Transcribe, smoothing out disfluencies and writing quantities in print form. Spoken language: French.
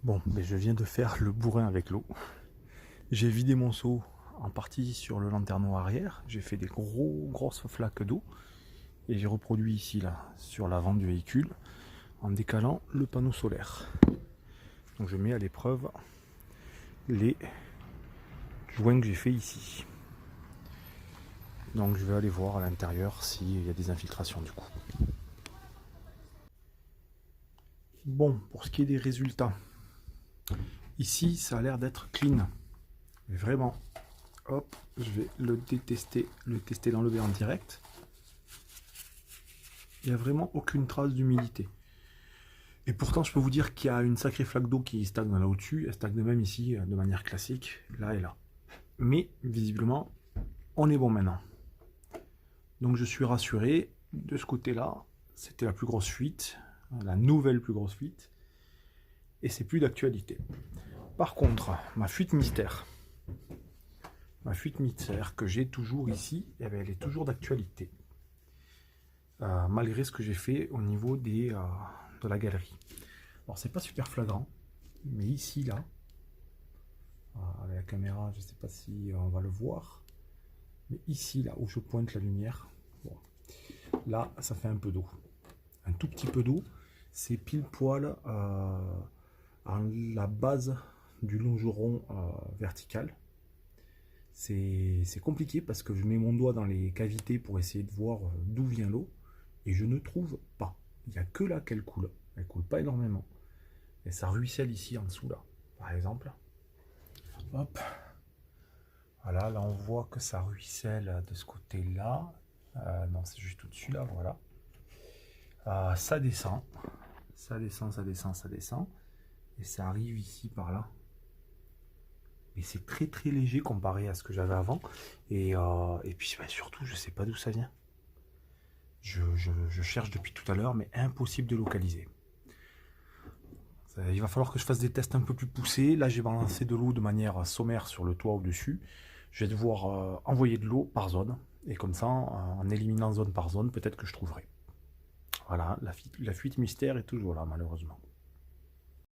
Bon, mais je viens de faire le bourrin avec l'eau. J'ai vidé mon seau en partie sur le lanterneau arrière. J'ai fait des grosses flaques d'eau. Et j'ai reproduit ici, là, sur l'avant du véhicule, en décalant le panneau solaire. Donc je mets à l'épreuve les joints que j'ai fait ici. Donc je vais aller voir à l'intérieur s'il y a des infiltrations du coup. Bon, pour ce qui est des résultats, ici ça a l'air d'être clean. Mais vraiment, hop, je vais le tester l'enlever en direct. Il n'y a vraiment aucune trace d'humidité. Et pourtant, je peux vous dire qu'il y a une sacrée flaque d'eau qui stagne là au-dessus. Elle stagne même ici de manière classique, là et là. Mais visiblement, on est bon maintenant. Donc je suis rassuré. De ce côté-là, c'était la plus grosse fuite, la nouvelle plus grosse fuite. Et c'est plus d'actualité. Par contre, ma fuite mystère que j'ai toujours ici, eh bien, elle est toujours d'actualité. Malgré ce que j'ai fait au niveau de la galerie. Alors c'est pas super flagrant, mais ici là, avec la caméra, je sais pas si on va le voir, mais ici là où je pointe la lumière, bon, là ça fait un peu d'eau, un tout petit peu d'eau, c'est pile poil à la base du longeron vertical. C'est compliqué parce que je mets mon doigt dans les cavités pour essayer de voir d'où vient l'eau et je ne trouve pas. Il n'y a que là qu'elle coule. Elle coule pas énormément. Et ça ruisselle ici en dessous là, par exemple. Hop. Voilà, là on voit que ça ruisselle de ce côté-là. Non, c'est juste au-dessus là, voilà. Ça descend. Ça descend, ça descend, ça descend. Et ça arrive ici par là. Et c'est très très léger comparé à ce que j'avais avant. Et puis bah, surtout, je sais pas d'où ça vient. Je cherche depuis tout à l'heure, mais impossible de localiser. Il va falloir que je fasse des tests un peu plus poussés. Là, j'ai balancé de l'eau de manière sommaire sur le toit au-dessus. Je vais devoir envoyer de l'eau par zone. Et comme ça, en éliminant zone par zone, peut-être que je trouverai. Voilà, la fuite mystère est toujours là, malheureusement.